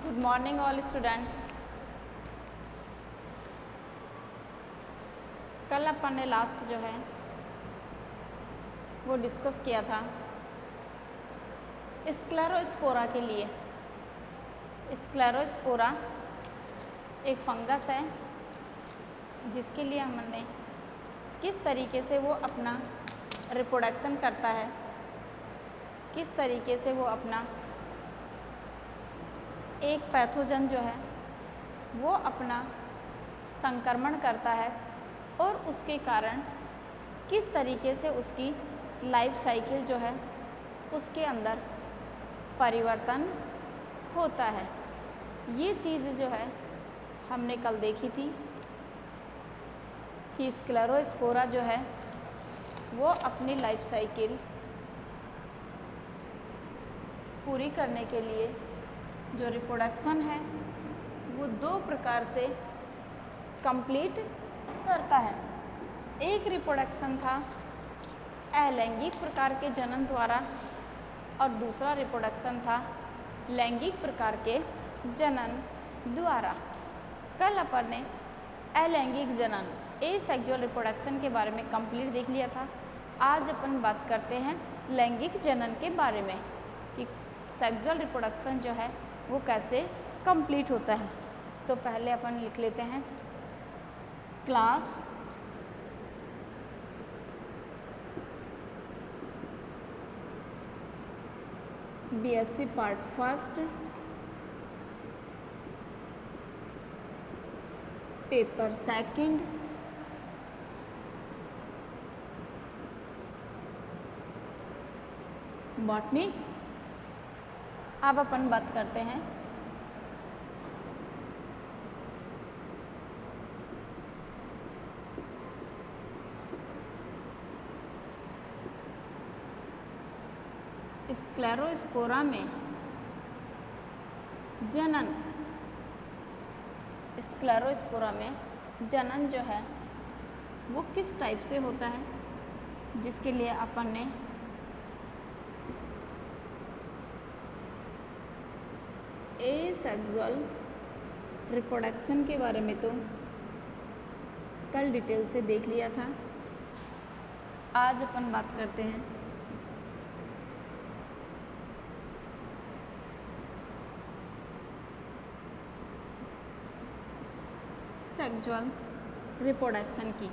Good morning all students. कल अपन ने last जो है वो डिस्कस किया था स्क्लेरोस्पोरा के लिए। स्क्लेरोस्पोरा एक फंगस है जिसके लिए हमने किस तरीके से वो अपना रिप्रोडक्शन करता है, किस तरीके से वो अपना एक पैथोजन जो है वो अपना संक्रमण करता है और उसके कारण किस तरीके से उसकी लाइफ साइकिल जो है उसके अंदर परिवर्तन होता है। ये चीज़ जो है हमने कल देखी थी कि स्क्लेरोस्पोरा जो है वो अपनी लाइफ साइकिल पूरी करने के लिए जो रिप्रोडक्शन है वो दो प्रकार से कंप्लीट करता है। एक रिप्रोडक्शन था अलैंगिक प्रकार के जनन द्वारा और दूसरा रिप्रोडक्शन था लैंगिक प्रकार के जनन द्वारा। कल अपन ने अलैंगिक जनन एसेक्सुअल रिप्रोडक्शन के बारे में कंप्लीट देख लिया था। आज अपन बात करते हैं लैंगिक जनन के बारे में कि सेक्सुअल रिप्रोडक्शन जो है वो कैसे कंप्लीट होता है। तो पहले अपन लिख लेते हैं class BSc part first paper second botany. अब अपन बात करते हैं स्क्लेरोस्पोरा में जनन। स्क्लेरोस्पोरा में जनन जो है वो किस टाइप से होता है, जिसके लिए अपन ने एसेक्सुअल रिप्रोडक्शन के बारे में तो कल डिटेल से देख लिया था। आज अपन बात करते हैं सेक्सुअल रिप्रोडक्शन की,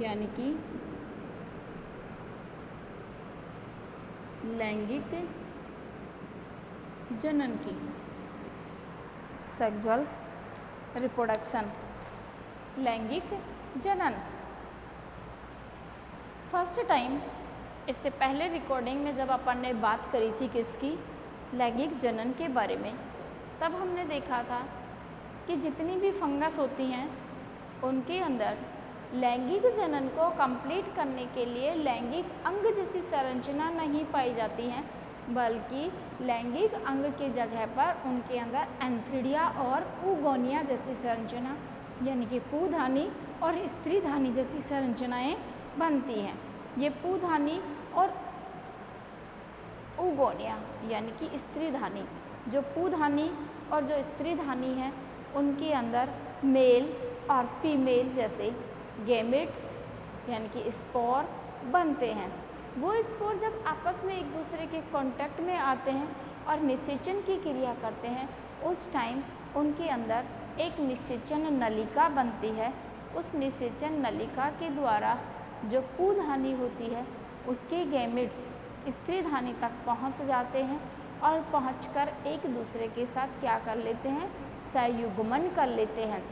यानी कि लैंगिक जनन की। सेक्सुअल रिप्रोडक्शन, लैंगिक जनन। फर्स्ट टाइम इससे पहले रिकॉर्डिंग में जब अपन ने बात करी थी किसकी, लैंगिक जनन के बारे में, तब हमने देखा था कि जितनी भी फंगस होती हैं उनके अंदर लैंगिक जनन को कंप्लीट करने के लिए लैंगिक अंग जैसी संरचना नहीं पाई जाती हैं, बल्कि लैंगिक अंग की जगह पर उनके अंदर एंथ्रिडिया और ऊगोनिया जैसी संरचना यानी कि पूधानी और स्त्रीधानी जैसी संरचनाएं बनती हैं। ये पूधानी और ऊगोनिया यानी कि स्त्रीधानी, जो पूधानी और जो स्त्रीधानी है उनके अंदर मेल और फीमेल जैसे गैमेट्स यानी कि स्पोर बनते हैं। वो स्पोर जब आपस में एक दूसरे के कांटेक्ट में आते हैं और निषेचन की क्रिया करते हैं, उस टाइम उनके अंदर एक निषेचन नलिका बनती है। उस निषेचन नलिका के द्वारा जो पूधानी होती है उसके गैमेट्स स्त्रीधानी तक पहुंच जाते हैं और पहुंचकर एक दूसरे के साथ क्या कर लेते हैं, संयुग्मन कर लेते हैं,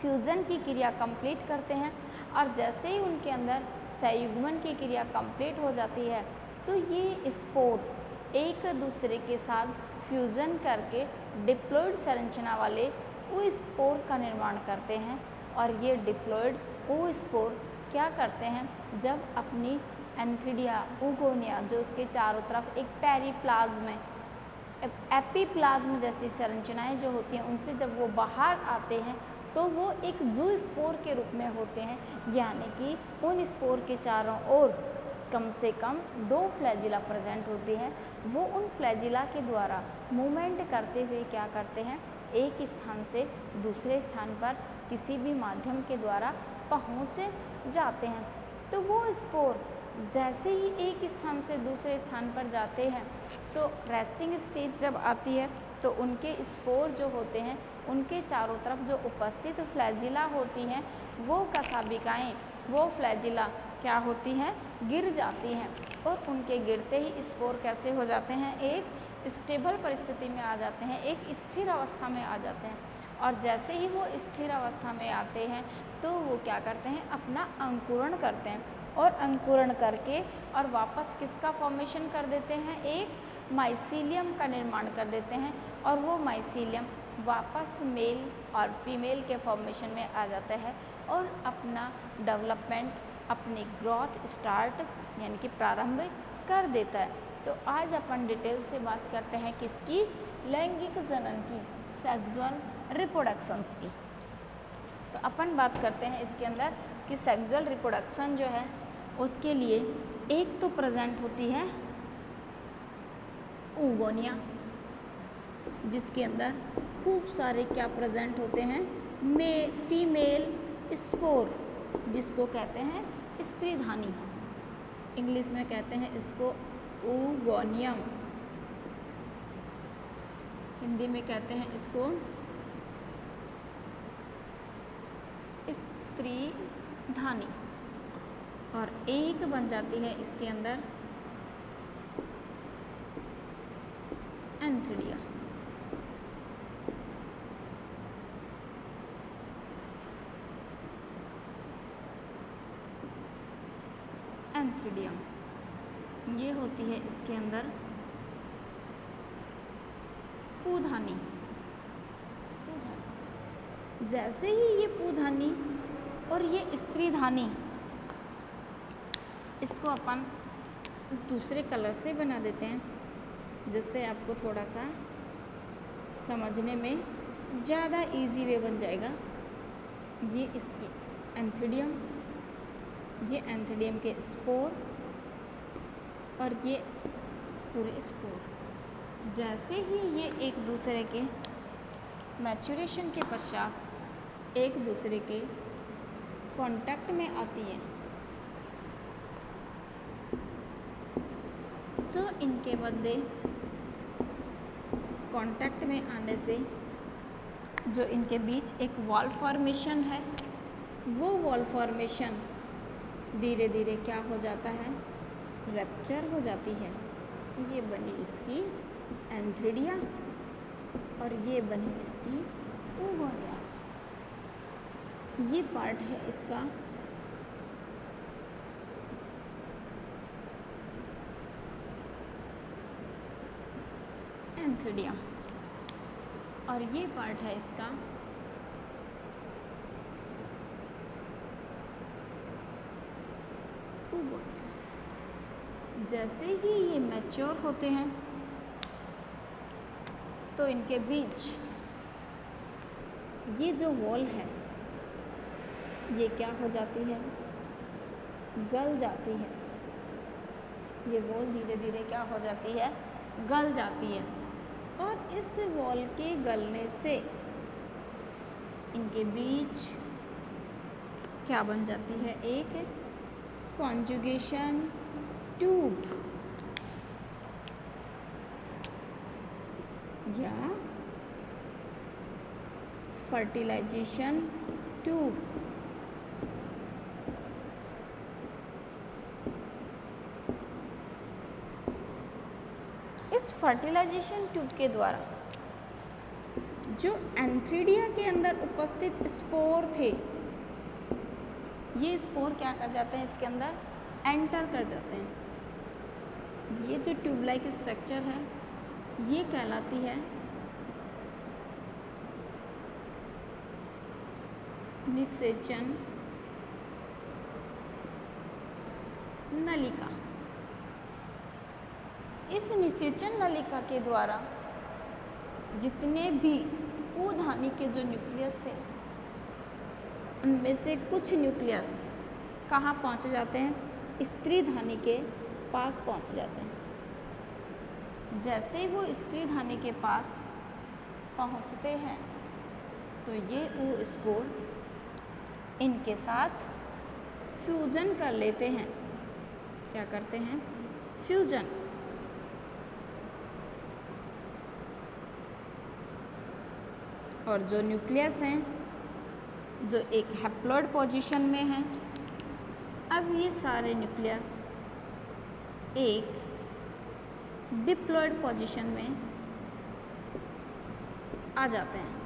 फ्यूज़न की क्रिया कंप्लीट करते हैं। और जैसे ही उनके अंदर संयुग्मन की क्रिया कंप्लीट हो जाती है तो ये स्पोर एक दूसरे के साथ फ्यूज़न करके डिप्लॉयड संरचना वाले ओ स्पोर का निर्माण करते हैं। और ये डिप्लॉयड ओ स्पोर क्या करते हैं, जब अपनी एंथ्रिडिया ऊगोनिया जो उसके चारों तरफ एक पेरिप्लाज्म एपीप्लाज्म जैसी संरचनाएं जो होती हैं उनसे जब वो बाहर आते हैं तो वो एक जू स्पोर के रूप में होते हैं, यानी कि उन स्पोर के चारों ओर कम से कम 2 फ्लैजिला प्रेजेंट होती है। वो उन फ्लैजिला के द्वारा मूवमेंट करते हुए क्या करते हैं, एक स्थान से दूसरे स्थान पर किसी भी माध्यम के द्वारा पहुंच जाते हैं। तो वो स्पोर जैसे ही एक स्थान से दूसरे स्थान पर जाते हैं तो रेस्टिंग स्टेज जब आती है तो उनके स्पोर जो होते हैं उनके चारों तरफ जो उपस्थित फ्लैजिला होती हैं वो कशाभिकाएँ, वो फ्लैजिला क्या होती हैं, गिर जाती हैं और उनके गिरते ही स्पोर कैसे हो जाते हैं, एक स्टेबल परिस्थिति में आ जाते हैं, एक स्थिर अवस्था में आ जाते हैं। और जैसे ही वो स्थिर अवस्था में आते हैं तो वो क्या करते हैं, अपना अंकुरण करते हैं और अंकुरण करके और वापस किसका फॉर्मेशन कर देते हैं, एक माइसीलियम का निर्माण कर देते हैं और वो माइसीलियम वापस मेल और फीमेल के फॉर्मेशन में आ जाता है और अपना डेवलपमेंट, अपनी ग्रोथ स्टार्ट यानी कि प्रारंभ कर देता है। तो आज अपन डिटेल से बात करते हैं किसकी, लैंगिक जनन की, सेक्सुअल रिप्रोडक्शंस की। तो अपन बात करते हैं इसके अंदर कि सेक्सुअल रिप्रोडक्शन जो है उसके लिए एक तो प्रेजेंट होती है oogonia, जिसके अंदर खूब सारे क्या प्रेजेंट होते हैं, फीमेल स्पोर, जिसको कहते हैं स्त्रीधानी, इंग्लिश में कहते हैं इसको oogonia, हिंदी में कहते हैं इसको स्त्रीधानी। और एक बन जाती है इसके अंदर एंथ्रिडिया। एंथ्रिडियम ये होती है इसके अंदर पूधानी। जैसे ही ये पूधानी और ये स्त्रीधानी, इसको अपन दूसरे कलर से बना देते हैं जिससे आपको थोड़ा सा समझने में ज़्यादा इजी वे बन जाएगा। ये इसकी एंथ्रिडियम, ये एंथ्रिडियम के स्पोर और ये पूरे स्पोर, जैसे ही ये एक दूसरे के मैच्योरेशन के पश्चात एक दूसरे के कांटेक्ट में आती हैं तो इनके मध्य कांटेक्ट में आने से जो इनके बीच एक वॉल फॉर्मेशन है, वो वॉल फॉर्मेशन धीरे धीरे क्या हो जाता है, रप्चर हो जाती है। ये बनी इसकी एंथ्रिडिया और ये बनी इसकी oogonia। ये पार्ट है इसका एंथ्रिडिया और ये पार्ट है इसका oogonia। जैसे ही ये मैच्योर होते हैं तो इनके बीच ये जो वॉल है ये क्या हो जाती है, गल जाती है। ये वॉल धीरे धीरे क्या हो जाती है, गल जाती है और इस वॉल के गलने से इनके बीच क्या बन जाती है, एक कॉन्जुगेशन ट्यूब या फर्टिलाइजेशन ट्यूब। इस फर्टिलाइजेशन ट्यूब के द्वारा जो एंथ्रिडिया के अंदर उपस्थित स्पोर थे, ये स्पोर क्या कर जाते हैं, इसके अंदर एंटर कर जाते हैं। ये जो ट्यूब लाइक स्ट्रक्चर है ये कहलाती है निषेचन नलिका। इस निषेचन नलिका के द्वारा जितने भी पूधानी के जो न्यूक्लियस थे उनमें से कुछ न्यूक्लियस कहाँ पहुँच जाते हैं, स्त्रीधानी के पास पहुंच जाते हैं। जैसे ही वो स्त्रीधानी के पास पहुंचते हैं तो ये oospore इनके साथ फ्यूजन कर लेते हैं। क्या करते हैं? फ्यूजन। और जो न्यूक्लियस हैं जो एक हैप्लॉइड पोजीशन में हैं, अब ये सारे न्यूक्लियस एक डिप्लॉइड पोजीशन में आ जाते हैं।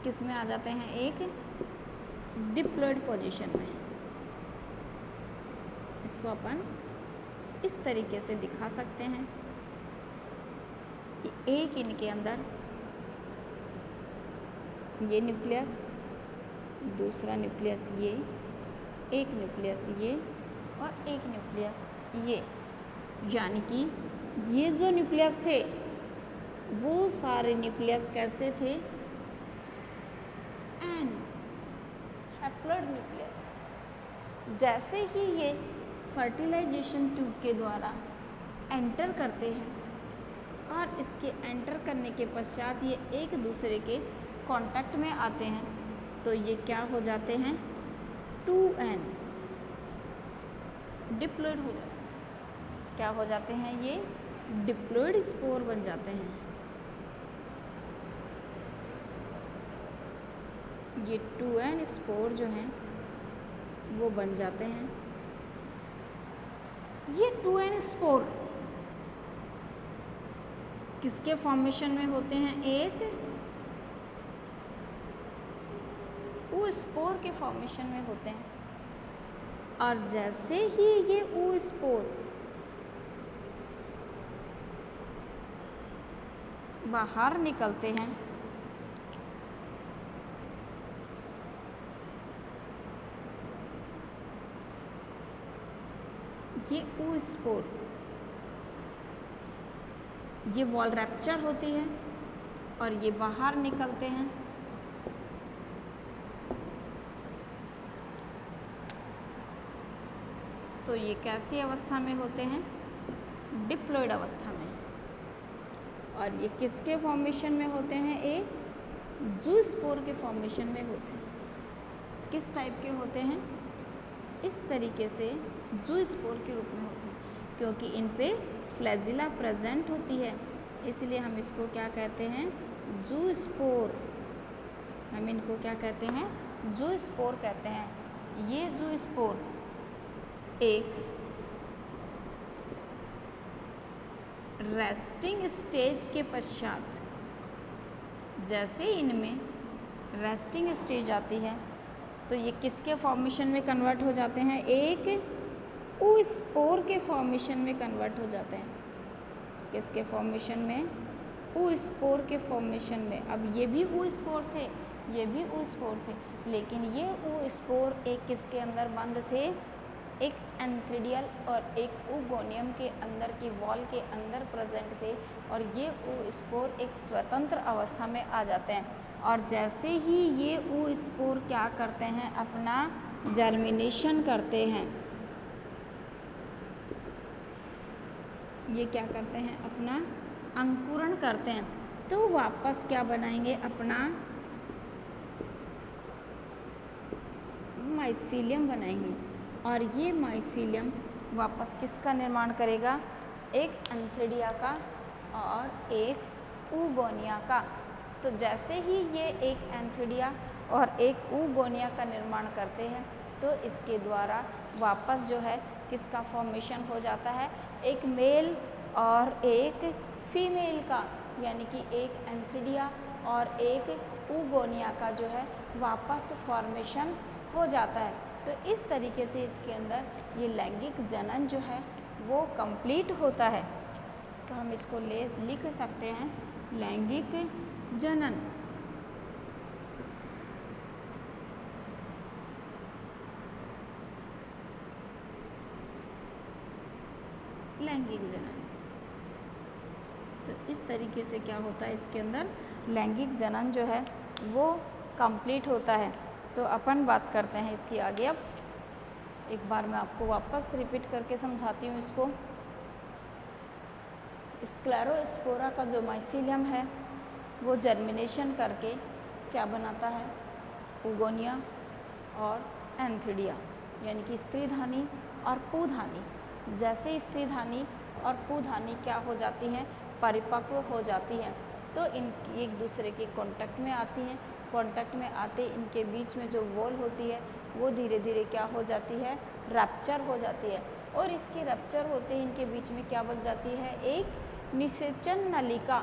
किस में आ जाते हैं? एक डिप्लॉइड पोजीशन में। इसको अपन इस तरीके से दिखा सकते हैं कि एक इनके अंदर ये न्यूक्लियस, दूसरा न्यूक्लियस ये, एक न्यूक्लियस ये और एक न्यूक्लियस ये। यानी कि ये जो न्यूक्लियस थे वो सारे न्यूक्लियस कैसे थे? N haploid nucleus. जैसे ही ये फर्टिलाइजेशन ट्यूब के द्वारा एंटर करते हैं और इसके एंटर करने के पश्चात ये एक दूसरे के कांटेक्ट में आते हैं तो ये क्या हो जाते हैं? 2n डिप्लॉइड हो जाते हैं। क्या हो जाते हैं? ये डिप्लॉइड स्पोर बन जाते हैं। ये 2n स्पोर जो हैं वो बन जाते हैं। ये 2n स्पोर किसके फॉर्मेशन में होते हैं? एक oospore के फॉर्मेशन में होते हैं। और जैसे ही ये oospore बाहर निकलते हैं ये oospore, ये वॉल रैप्चर होती है और ये बाहर निकलते हैं। तो ये कैसी अवस्था में होते हैं? डिप्लॉइड अवस्था में। और ये किसके फॉर्मेशन में होते हैं? एक ज़ूस्पोर के फॉर्मेशन में होते हैं। किस टाइप के होते हैं? इस तरीके से ज़ूस्पोर के रूप में होते हैं, क्योंकि इन पे फ्लैजिला प्रेजेंट होती है, इसलिए हम इसको क्या कहते हैं? ज़ूस्पोर। हम इनको क्या कहते हैं? ज़ूस्पोर कहते हैं। ये ज़ूस्पोर एक रेस्टिंग स्टेज के पश्चात, जैसे इनमें रेस्टिंग स्टेज आती है तो ये किसके फॉर्मेशन में कन्वर्ट हो जाते हैं? एक oospore के फॉर्मेशन में कन्वर्ट हो जाते हैं। किसके फॉर्मेशन में? oospore के फॉर्मेशन में। अब ये भी oospore थे, ये भी oospore थे, लेकिन ये oospore एक किसके अंदर बंद थे? एक एंथ्रिडियल और एक oogoनियम के अंदर की वॉल के अंदर प्रेजेंट थे। और ये oospore एक स्वतंत्र अवस्था में आ जाते हैं। और जैसे ही ये oospore क्या करते हैं? अपना जर्मिनेशन करते हैं। ये क्या करते हैं? अपना अंकुरण करते हैं। तो वापस क्या बनाएंगे? अपना माइसीलियम बनाएंगे। और ये माइसीलियम वापस किसका निर्माण करेगा? एक एंथ्रिडिया का और एक oogonia का। तो जैसे ही ये एक एंथ्रिडिया और एक oogonia का निर्माण करते हैं तो इसके द्वारा वापस जो है किसका फॉर्मेशन हो जाता है? एक मेल और एक फीमेल का, यानी कि एक एंथ्रिडिया और एक oogonia का जो है वापस फॉर्मेशन हो जाता है। तो इस तरीके से इसके अंदर ये लैंगिक जनन जो है वो कंप्लीट होता है। तो हम इसको लिख सकते हैं लैंगिक जनन। लैंगिक जनन। तो इस तरीके से क्या होता है? इसके अंदर लैंगिक जनन जो है वो कंप्लीट होता है। तो अपन बात करते हैं इसकी आगे। अब एक बार मैं आपको वापस रिपीट करके समझाती हूँ इसको। स्क्लेरोस्पोरा का जो माइसीलियम है वो जर्मिनेशन करके क्या बनाता है, उगोनिया और एंथीडिया, यानी कि स्त्रीधानी और पुधानी। जैसे स्त्रीधानी और पुधानी क्या हो जाती हैं, परिपक्व हो जाती हैं, तो इनकी एक दूसरे के कांटेक्ट में आती हैं। कांटेक्ट में आते इनके बीच में जो वॉल होती है वो धीरे धीरे क्या हो जाती है, रप्चर हो जाती है। और इसकी रप्चर होते ही इनके बीच में क्या बन जाती है, एक निषेचन नलिका,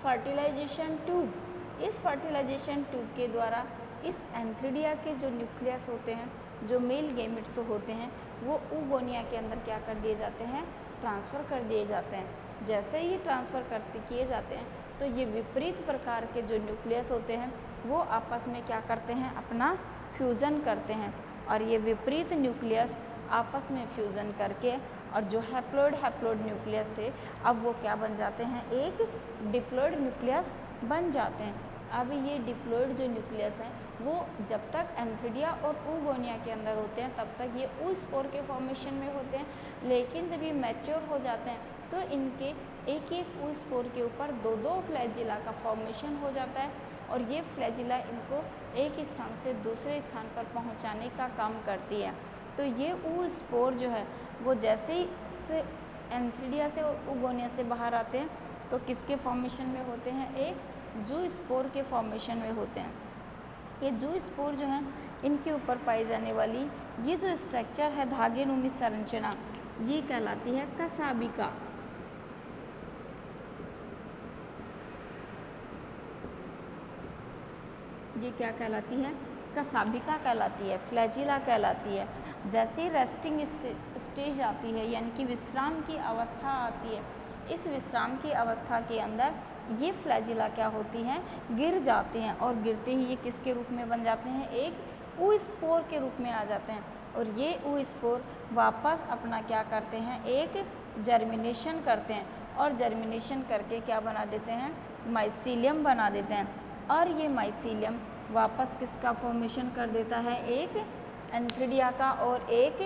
फर्टिलाइजेशन ट्यूब। इस फर्टिलाइजेशन ट्यूब के द्वारा इस एंथीडिया के जो न्यूक्लियस होते हैं, जो मेल गैमेट्स होते हैं, वो oogonia के अंदर क्या कर दिए जाते हैं, ट्रांसफ़र कर दिए जाते हैं। जैसे ही ट्रांसफ़र किए जाते हैं तो ये विपरीत प्रकार के जो न्यूक्लियस होते हैं वो आपस में क्या करते हैं, अपना फ्यूज़न करते हैं। और ये विपरीत न्यूक्लियस आपस में फ्यूज़न करके और जो हैप्लोइड न्यूक्लियस थे अब वो क्या बन जाते हैं, एक डिप्लॉइड न्यूक्लियस बन जाते हैं। अब ये डिप्लॉइड जो न्यूक्लियस हैं वो जब तक एंथीडिया और oogonia के अंदर होते हैं तब तक ये oospore के फॉर्मेशन में होते हैं, लेकिन जब ये मैच्योर हो जाते हैं तो इनके एक एक oospore के ऊपर दो दो फ्लैजिला का फॉर्मेशन हो जाता है और ये फ्लैजिला इनको एक स्थान से दूसरे स्थान पर पहुंचाने का काम करती है। तो ये oospore जो है वो जैसे ही से एंथीडिया से और oogonia से बाहर आते हैं तो किसके फॉर्मेशन में होते हैं, एक ज़ूस्पोर के फॉर्मेशन में होते हैं। ये ज़ूस्पोर जो हैं इनके ऊपर पाई जाने वाली ये जो स्ट्रक्चर है धागेनुमी संरचना, ये कहलाती है कसाबिका। ये क्या कहलाती है, कसाबिका कहलाती है, फ्लैजिला कहलाती है। जैसे रेस्टिंग स्टेज आती है यानी कि विश्राम की अवस्था आती है, इस विश्राम की अवस्था के अंदर ये फ्लैजिला क्या होती हैं, गिर जाते हैं और गिरते ही ये किसके रूप में बन जाते हैं, एक oospore के रूप में आ जाते हैं। और ये oospore वापस अपना क्या करते हैं, एक जर्मिनेशन करते हैं और जर्मिनेशन करके क्या बना देते हैं, माइसीलियम बना देते हैं। और ये माइसीलियम वापस किसका फॉर्मेशन कर देता है, एक एंथीडिया का और एक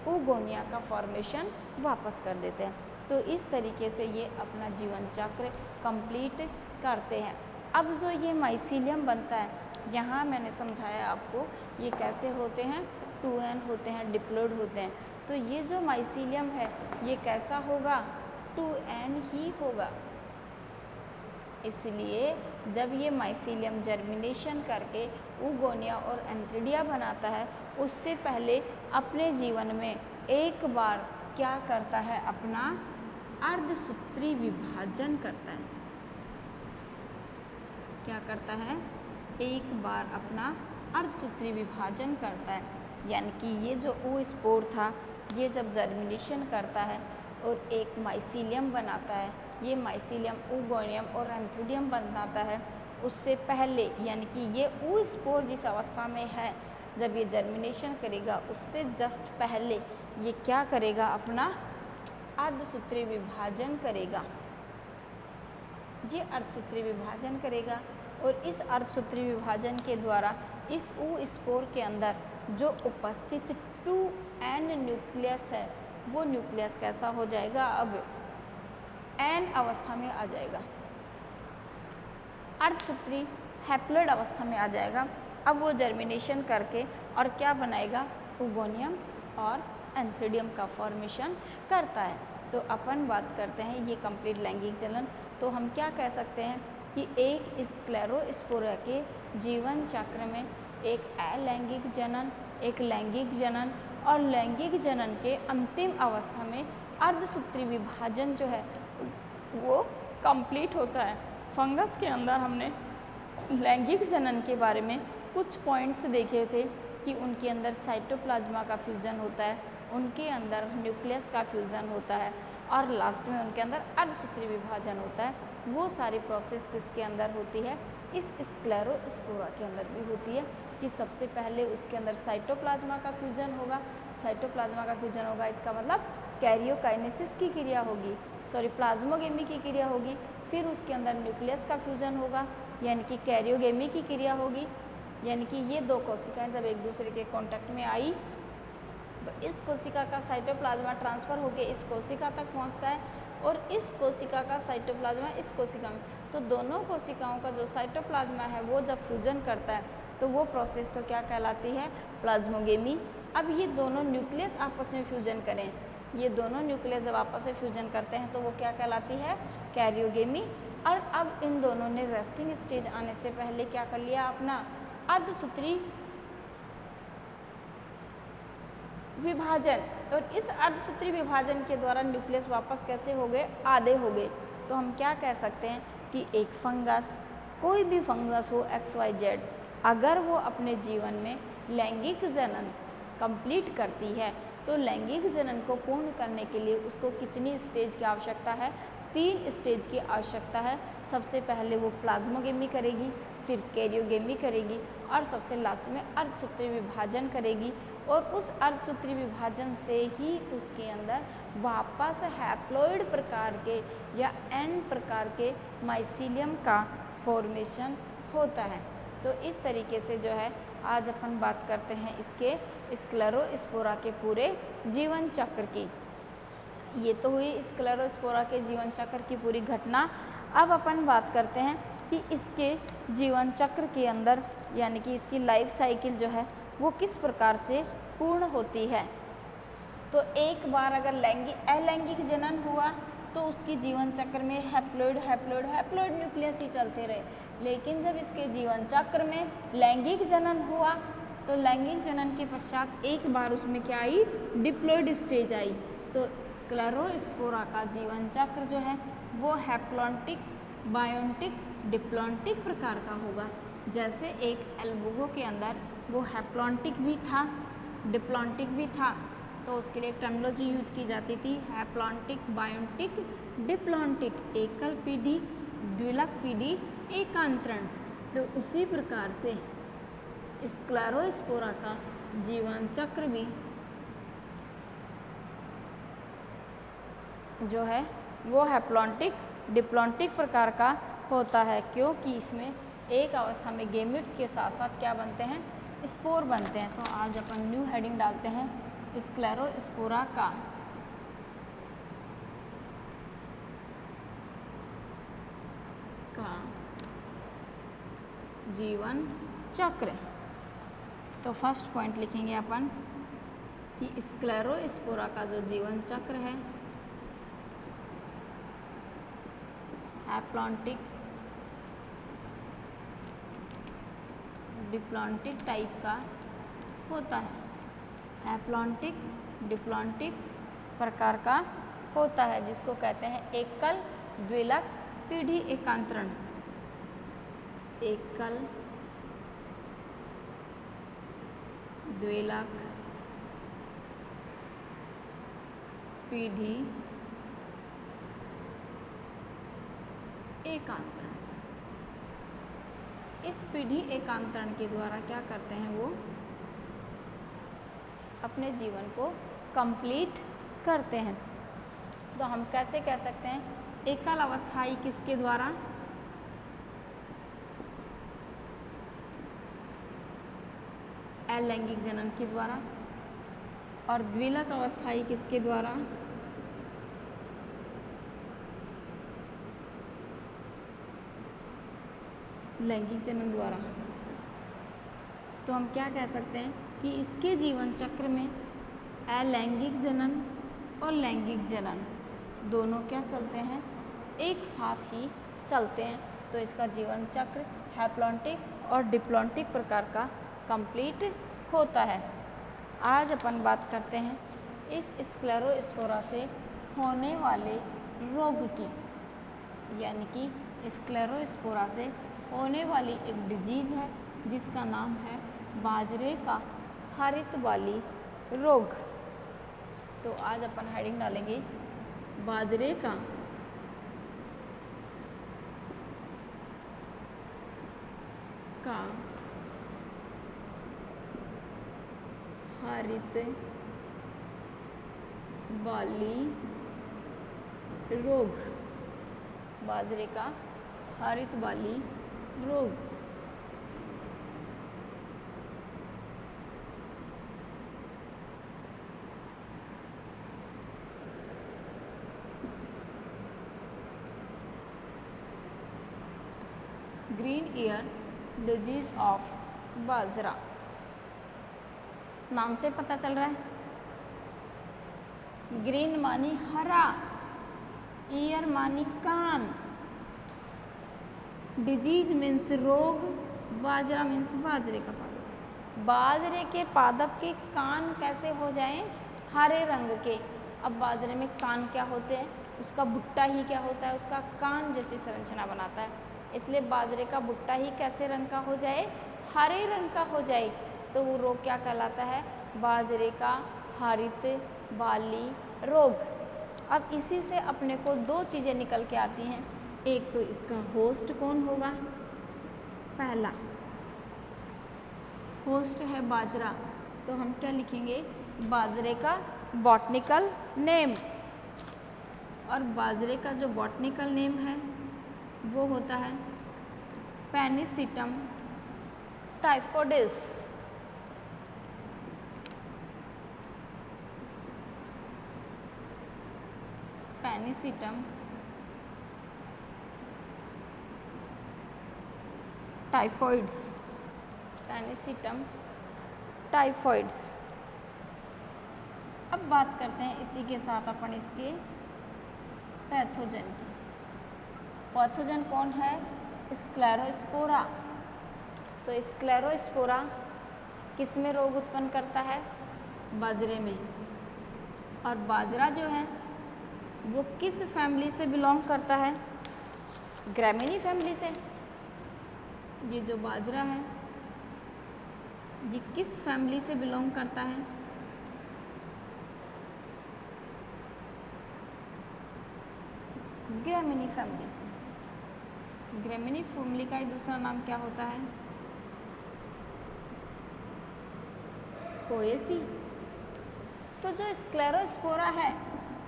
oogonia का फॉर्मेशन वापस कर देते हैं। तो इस तरीके से ये अपना जीवन चक्र कंप्लीट करते हैं। अब जो ये माइसीलियम बनता है, यहाँ मैंने समझाया आपको ये कैसे होते हैं, 2n होते हैं, डिप्लॉइड होते हैं। तो ये जो माइसीलियम है ये कैसा होगा, 2n ही होगा। इसलिए जब ये माइसीलियम जर्मिनेशन करके oogonia और एंथीडिया बनाता है उससे पहले अपने जीवन में एक बार क्या करता है, अपना अर्धसूत्री विभाजन करता है। क्या करता है, एक बार अपना अर्धसूत्री विभाजन करता है। यानी कि ये जो oospore था ये जब जर्मिनेशन करता है और एक माइसीलियम बनाता है, ये माइसीलियम oogonia और एंथीडियम बनाता है, उससे पहले यानी कि ये oospore जिस अवस्था में है जब ये जर्मिनेशन करेगा उससे जस्ट पहले ये क्या करेगा, अपना अर्धसूत्री विभाजन करेगा। ये अर्धसूत्री विभाजन करेगा और इस अर्धसूत्री विभाजन के द्वारा इस oospore के अंदर जो उपस्थित 2n न्यूक्लियस है वो न्यूक्लियस कैसा हो जाएगा, अब n अवस्था में आ जाएगा, अर्धसूत्री हैप्लॉइड अवस्था में आ जाएगा। अब वो जर्मिनेशन करके और क्या बनाएगा, oogonia और एंथीडियम का फॉर्मेशन करता है। तो अपन बात करते हैं ये कंप्लीट लैंगिक जनन। तो हम क्या कह सकते हैं कि एक स्क्लेरोस्पोरा के जीवन चक्र में एक अलैंगिक जनन, एक लैंगिक जनन और लैंगिक जनन के अंतिम अवस्था में अर्धसूत्री विभाजन जो है वो कंप्लीट होता है। फंगस के अंदर हमने लैंगिक जनन के बारे में कुछ पॉइंट्स देखे थे कि उनके अंदर साइटोप्लाज्मा का फ्यूज़न होता है, उनके अंदर न्यूक्लियस का फ्यूज़न होता है और लास्ट में उनके अंदर अर्धसूत्री विभाजन होता है। वो सारी प्रोसेस किसके अंदर होती है, इस स्क्लेरोस्पोरा के अंदर भी होती है कि सबसे पहले उसके अंदर साइटोप्लाज्मा का फ्यूज़न होगा। साइटोप्लाज्मा का फ्यूज़न होगा इसका मतलब कैरियोकाइनेसिस की क्रिया होगी, प्लाज्मोगेमी की क्रिया होगी। फिर उसके अंदर न्यूक्लियस का फ्यूज़न होगा यानी कि कैरियोगेमी की क्रिया होगी। यानी कि ये दो कोशिकाएं जब एक दूसरे के कांटेक्ट में आई तो इस कोशिका का साइटोप्लाज्मा ट्रांसफ़र होकर इस कोशिका तक पहुंचता है और इस कोशिका का साइटोप्लाज्मा इस कोशिका में, तो दोनों कोशिकाओं का जो साइटोप्लाज्मा है वो जब फ्यूजन करता है तो वो प्रोसेस तो क्या कहलाती है, प्लाज्मोगेमी। अब ये दोनों न्यूक्लियस आपस में फ्यूजन करें, ये दोनों न्यूक्लियस जब आपस में फ्यूजन करते हैं तो वो क्या कहलाती है, कैरियोगेमी। और अब इन दोनों ने रेस्टिंग स्टेज आने से पहले क्या कर लिया, अपना अर्धसूत्री विभाजन, और इस अर्धसूत्री विभाजन के द्वारा न्यूक्लियस वापस कैसे हो गए, आधे हो गए। तो हम क्या कह सकते हैं कि एक फंगस, कोई भी फंगस हो XYZ, अगर वो अपने जीवन में लैंगिक जनन कंप्लीट करती है तो लैंगिक जनन को पूर्ण करने के लिए उसको कितनी स्टेज की आवश्यकता है, 3 स्टेज की आवश्यकता है। सबसे पहले वो प्लाज्मोगेमी करेगी, फिर कैरियोगेमी करेगी और सबसे लास्ट में अर्धसूत्री विभाजन करेगी। और उस अर्धसूत्री विभाजन से ही उसके अंदर वापस हैप्लॉइड प्रकार के या एन प्रकार के माइसीलियम का फॉर्मेशन होता है। तो इस तरीके से जो है आज अपन बात करते हैं इसके स्क्लेरोस्पोरा के पूरे जीवन चक्र की। ये तो हुई स्क्लेरोस्पोरा के जीवन चक्र की पूरी घटना। अब अपन बात करते हैं कि इसके जीवन चक्र के अंदर यानी कि इसकी लाइफ साइकिल जो है वो किस प्रकार से पूर्ण होती है। तो एक बार अगर अलैंगिक जनन हुआ तो उसकी जीवन चक्र में हैप्लॉइड न्यूक्लियस ही चलते रहे। लेकिन जब इसके जीवन चक्र में लैंगिक जनन हुआ तो लैंगिक जनन के पश्चात एक बार उसमें क्या आई, डिप्लॉइड स्टेज आई। तो स्क्लेरोस्पोरा का जीवन चक्र जो है वो हैप्लॉन्टिक, बायोन्टिक, डिप्लॉन्टिक प्रकार का होगा। जैसे एक एल्बुगो के अंदर वो हैप्लॉन्टिक भी था, डिप्लॉन्टिक भी था, तो उसके लिए एक टर्मिनोलॉजी यूज की जाती थी, हैप्लॉन्टिक, बायोन्टिक, डिप्लॉन्टिक, एकल पीढ़ी, द्विलक पीढ़ी, एकांतरण। तो उसी प्रकार से स्क्लेरोस्पोरा का जीवन चक्र भी जो है वो हैप्लॉन्टिक, डिप्लॉन्टिक प्रकार का होता है, क्योंकि इसमें एक अवस्था में गेमिट्स के साथ साथ क्या बनते हैं, स्पोर बनते हैं। तो आज अपन न्यू हेडिंग डालते हैं स्क्लेरोस्पोरा का जीवन चक्र। तो फर्स्ट पॉइंट लिखेंगे अपन कि स्क्लेरोस्पोरा का जो जीवन चक्र है हैप्लॉन्टिक, डिप्लॉन्टिक टाइप का होता है। हैप्लॉन्टिक, डिप्लॉन्टिक प्रकार का होता है, जिसको कहते हैं एकल, द्विलक पीढ़ी एकांतरण। एकल, द्विलक पीढ़ी एकांतरण। इस पीढ़ी एकांतरण के द्वारा क्या करते हैं, वो अपने जीवन को कंप्लीट करते हैं। तो हम कैसे कह सकते हैं, एकल अवस्थाई किसके द्वारा, अलैंगिक जनन के द्वारा, और द्विलक अवस्थाई किसके द्वारा, लैंगिक जनन द्वारा। तो हम क्या कह सकते हैं कि इसके जीवन चक्र में अलैंगिक जनन और लैंगिक जनन दोनों क्या चलते हैं, एक साथ ही चलते हैं। तो इसका जीवन चक्र हैप्लॉन्टिक और डिप्लॉन्टिक प्रकार का कंप्लीट होता है। आज अपन बात करते हैं इस स्क्लेरोस्पोरा से होने वाले रोग की, यानी कि स्क्लेरोस्पोरा से होने वाली एक डिजीज़ है जिसका नाम है बाजरे का हरित वाली रोग। तो आज अपन हेडिंग डालेंगे बाजरे का हरित वाली रोग, बाजरे का हरित वाली रोग। ग्रीन ईयर डिजीज ऑफ बाजरा। नाम से पता चल रहा है, ग्रीन मानी हरा, ईयर मानी कान, डिजीज मीन्स रोग, बाजरा मीन्स बाजरे का पादप। बाजरे के पादप के कान कैसे हो जाएं? हरे रंग के। अब बाजरे में कान क्या होते हैं? उसका भुट्टा ही क्या होता है? उसका कान जैसी संरचना बनाता है। इसलिए बाजरे का भुट्टा ही कैसे रंग का हो जाए? हरे रंग का हो जाए, तो वो रोग क्या कहलाता है? बाजरे का हरित बाली रोग। अब इसी से अपने को दो चीज़ें निकल के आती हैं। एक तो इसका होस्ट कौन होगा? पहला होस्ट है बाजरा, तो हम क्या लिखेंगे? बाजरे का बॉटनिकल नेम। और बाजरे का जो बॉटनिकल नेम है वो होता है पेनिसिटम टाइफोइडिस। पेनिसिटम टाइफॉइड्स, पेनिसिटम टाइफॉइड्स। अब बात करते हैं इसी के साथ अपन इसके पैथोजन की। पैथोजन कौन है? स्क्लेरोस्पोरा। तो स्क्लेरोस्पोरा किस में रोग उत्पन्न करता है? बाजरे में। और बाजरा जो है वो किस फैमिली से बिलोंग करता है? ग्रैमिनी फैमिली से। ये जो बाजरा है ये किस फैमिली से बिलोंग करता है? ग्रैमिनी फैमिली से। ग्रैमिनी फैमिली का ही दूसरा नाम क्या होता है? पोएसी। तो जो स्क्लेरोस्पोरा है,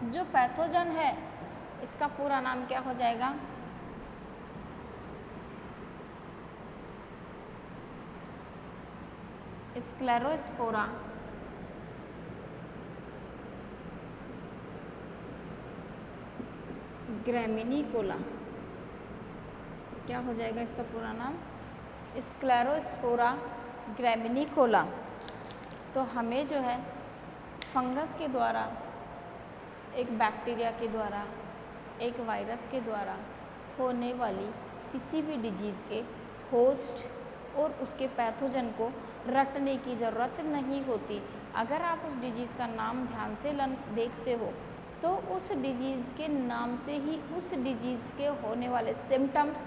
जो पैथोजन है, इसका पूरा नाम क्या हो जाएगा? स्क्लेरोस्पोरा ग्रैमिनिकोला। क्या हो जाएगा इसका पूरा नाम? स्क्लेरोस्पोरा ग्रैमिनिकोला। तो हमें जो है फंगस के द्वारा, एक बैक्टीरिया के द्वारा, एक वायरस के द्वारा होने वाली किसी भी डिजीज़ के होस्ट और उसके पैथोजन को रटने की ज़रूरत नहीं होती। अगर आप उस डिजीज़ का नाम ध्यान से देखते हो तो उस डिजीज़ के नाम से ही उस डिजीज़ के होने वाले सिम्टम्स,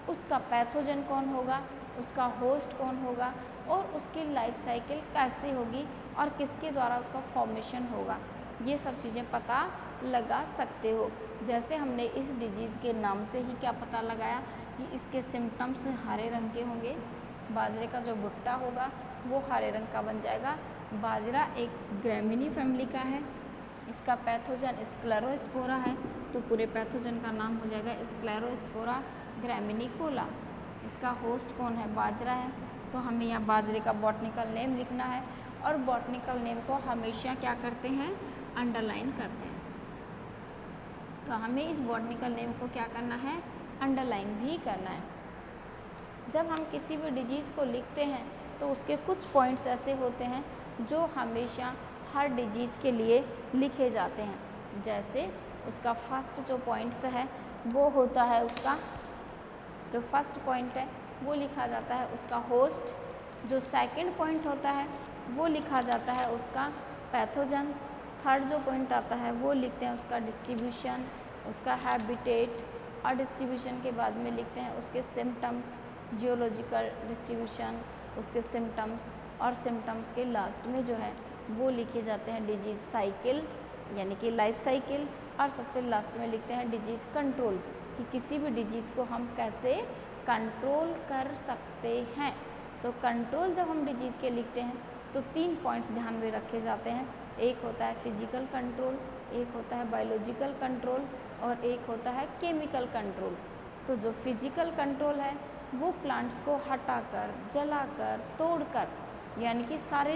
उसका पैथोजन कौन होगा, उसका होस्ट कौन होगा और उसकी लाइफ साइकिल कैसे होगी और किसके द्वारा उसका फॉर्मेशन होगा, ये सब चीज़ें पता लगा सकते हो। जैसे हमने इस डिजीज़ के नाम से ही क्या पता लगाया कि इसके सिम्टम्स हरे रंग के होंगे, बाजरे का जो भुट्टा होगा वो हरे रंग का बन जाएगा। बाजरा एक ग्रैमिनी फैमिली का है, इसका पैथोजन स्क्लेरोस्पोरा है, तो पूरे पैथोजन का नाम हो जाएगा स्क्लेरोस्पोरा ग्रैमिनिकोला। इसका होस्ट कौन है? बाजरा है, तो हमें यहाँ बाजरे का बॉटनिकल नेम लिखना है और बॉटनिकल नेम को हमेशा क्या करते हैं? अंडरलाइन करते हैं। तो हमें इस बॉटनिकल नेम को क्या करना है? अंडरलाइन भी करना है। जब हम किसी भी डिजीज़ को लिखते हैं तो उसके कुछ पॉइंट्स ऐसे होते हैं जो हमेशा हर डिजीज़ के लिए लिखे जाते हैं। जैसे उसका फर्स्ट जो पॉइंट्स है वो होता है, उसका जो फर्स्ट पॉइंट है वो लिखा जाता है उसका होस्ट। जो सेकंड पॉइंट होता है वो लिखा जाता है उसका पैथोजन। थर्ड जो पॉइंट आता है वो लिखते हैं उसका डिस्ट्रीब्यूशन, उसका हैबिटेट, और डिस्ट्रीब्यूशन के बाद में लिखते हैं उसके सिम्टम्स, जियोलॉजिकल डिस्ट्रीब्यूशन, उसके सिम्टम्स, और सिम्टम्स के लास्ट में जो है वो लिखे जाते हैं डिजीज़ साइकिल यानी कि लाइफ साइकिल, और सबसे लास्ट में लिखते हैं डिजीज़ कंट्रोल कि किसी भी डिजीज़ को हम कैसे कंट्रोल कर सकते हैं। तो कंट्रोल जब हम डिजीज़ के लिखते हैं तो 3 पॉइंट्स ध्यान में रखे जाते हैं। एक होता है फिजिकल कंट्रोल, एक होता है बायोलॉजिकल कंट्रोल और एक होता है केमिकल कंट्रोल। तो जो फिजिकल कंट्रोल है वो प्लांट्स को हटाकर, जलाकर, तोड़कर यानी कि सारे